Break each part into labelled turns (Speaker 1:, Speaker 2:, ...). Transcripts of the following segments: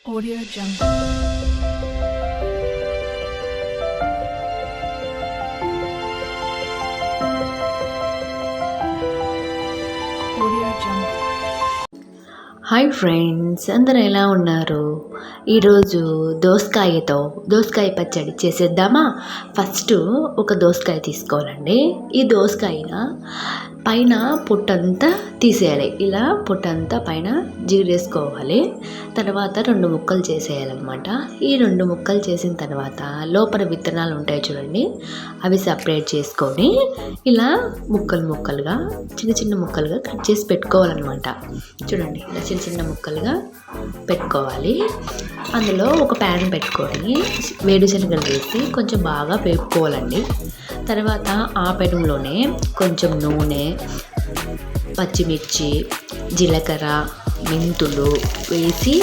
Speaker 1: Audio Jungle. Audio Jungle.
Speaker 2: Hi friends, అందరూ ఎలా ఉన్నారు? ఈరోజు దోసకాయ పచ్చడి చేసేద్దామా? ఫస్ట్ ఒక దోసకాయ తీసుకోవాలండి. ఈ దోసకాయ పైన పొట్టంతా తీసేయాలి. ఇలా పొట్టంతా పైన జీరేసుకోవాలి. తర్వాత 2 ముక్కలు చేసేయాలన్నమాట. ఈ 2 ముక్కలు చేసిన తర్వాత లోపల విత్తనాలు ఉంటాయి చూడండి, అవి సపరేట్ చేసుకొని ఇలా ముక్కలుగా చిన్న ముక్కలుగా కట్ చేసి పెట్టుకోవాలన్నమాట. చూడండి, ఇలా చిన్న ముక్కలుగా పెట్టుకోవాలి. అందులో ఒక ప్యాన్ పెట్టుకొని వేరుశనగలు వేసి కొంచెం బాగా వేపుకోవాలండి. తర్వాత ఆ పెనంలోనే కొంచెం నూనె, పచ్చిమిర్చి, జీలకర్ర, మెంతులు వేసి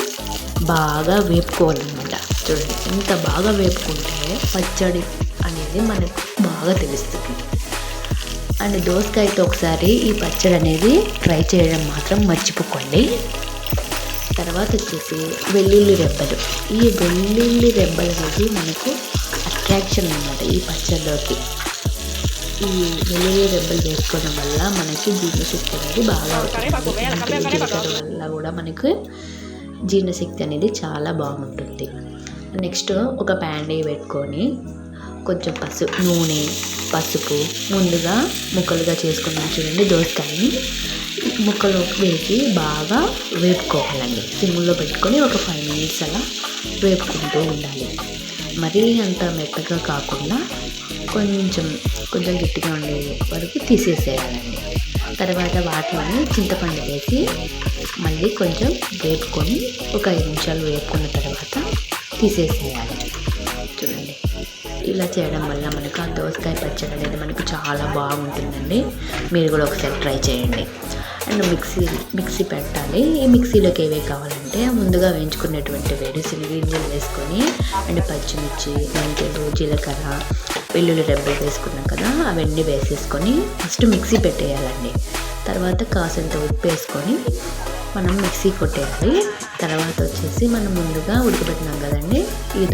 Speaker 2: బాగా వేపుకోవాలన్నమాట. చూడండి, ఎంత బాగా వేపుకుంటే పచ్చడి అనేది మనకు బాగా తెలుస్తుంది. అండ్ దోసకాయతో ఒకసారి ఈ పచ్చడి అనేది ట్రై చేయడం మాత్రం మర్చిపోకండి. తర్వాత వచ్చేసి వెల్లుల్లి రెబ్బలు. ఈ వెల్లుల్లి రెబ్బలు అనేది మనకు అట్రాక్షన్ అన్నమాట ఈ పచ్చడిలోకి. ఈ వెల్లుల్లి రెబ్బలు వేసుకోవడం వల్ల మనకి జీర్ణశక్తి అనేది బాగా అవుతుంది. జీలకర్ర వల్ల కూడా మనకు జీర్ణశక్తి అనేది చాలా బాగుంటుంది. నెక్స్ట్ ఒక ప్యాన్ పెట్టుకొని కొంచెం నూనె, పసుపు ముందుగా ముక్కలుగా చేసుకున్నాం చూడండి దోసకాయని, ముక్కలు వేసి బాగా వేపుకోవాలండి. సిమ్లో పెట్టుకొని ఒక 5 minutes అలా వేపుకుంటూ ఉండాలి. మరీ అంత మెత్తగా కాకుండా కొంచెం గట్టిగా ఉండే వరకు తీసేసేయాలండి. తర్వాత వాటిని చింతపండు వేసి మళ్ళీ కొంచెం వేపుకొని ఒక 5 నిమిషాలు వేపుకున్న తర్వాత తీసేసేయాలి. చూడండి, ఇలా చేయడం వల్ల మనకు ఆ దోసకాయ పచ్చడి అనేది మనకు చాలా బాగుంటుందండి. మీరు కూడా ఒకసారి ట్రై చేయండి. అండ్ మిక్సీ పెట్టాలి. ఈ మిక్సీలోకి ఏవే కావాలంటే ముందుగా వేయించుకునేటువంటి వేరుశనగ గింజలు వేసుకొని, అండ్ పచ్చిమిర్చి, మెంతులు, జీలకర్ర, వెల్లుల్లి రెబ్బలు వేసుకున్నాం కదా, అవన్నీ వేసేసుకొని ఫస్ట్ మిక్సీ పెట్టేయాలండి. తర్వాత కాసంత ఉప్పు వేసుకొని మనం మిక్సీ కొట్టేయాలి. తర్వాత వచ్చేసి మనం ముందుగా ఉడకబెట్టినాం కదండి ఈ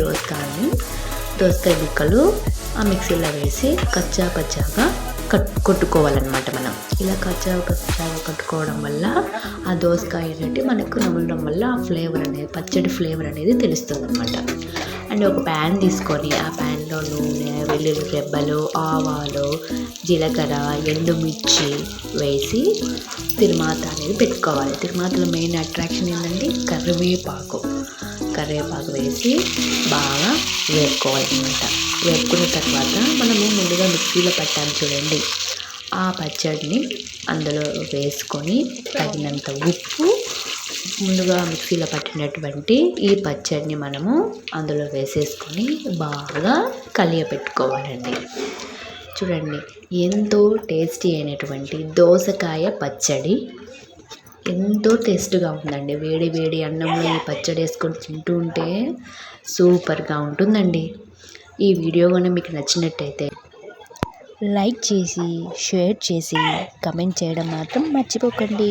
Speaker 2: దోసకాయ ముక్కలు ఆ మిక్సీలో వేసి కచ్చా పచ్చాగా కొట్టుకోవాలన్నమాట. మనం ఇలా కచ్చా పచ్చాగా కట్టుకోవడం వల్ల ఆ దోసకాయ అనేది మనకు నమలడం వల్ల ఆ ఫ్లేవర్ అనేది, పచ్చడి ఫ్లేవర్ అనేది తెలుస్తుంది అనమాట. అండ్ ఒక ప్యాన్ తీసుకొని ఆ ప్యాన్లో నూనె, వెల్లుల్లి రెబ్బలు, ఆవాలు, జీలకర్ర, ఎండుమిర్చి వేసి తిరుమాత అనేది పెట్టుకోవాలి. తిరుమాతలో మెయిన్ అట్రాక్షన్ ఏంటంటే కరివేపాకు వేసి బాగా వేపుకోవాలన్నమాట. వేపుకున్న తర్వాత మనము ముందుగా మిక్సీలో పట్టాము చూడండి, ఆ పచ్చడిని అందులో వేసుకొని తగినంత ఉప్పు, ముందుగా మిక్సీలో పట్టినటువంటి ఈ పచ్చడిని మనము అందులో వేసేసుకొని బాగా కలియపెట్టుకోవాలండి. చూడండి, ఎంతో టేస్టీ అయినటువంటి దోసకాయ పచ్చడి ఎంతో టేస్ట్గా ఉందండి. వేడి అన్నంలో ఈ పచ్చడి వేసుకొని తింటూ ఉంటే సూపర్గా ఉంటుందండి. ఈ వీడియో కానీ మీకు నచ్చినట్టయితే లైక్ చేసి, షేర్ చేసి, కమెంట్ చేయడం మాత్రం మర్చిపోకండి.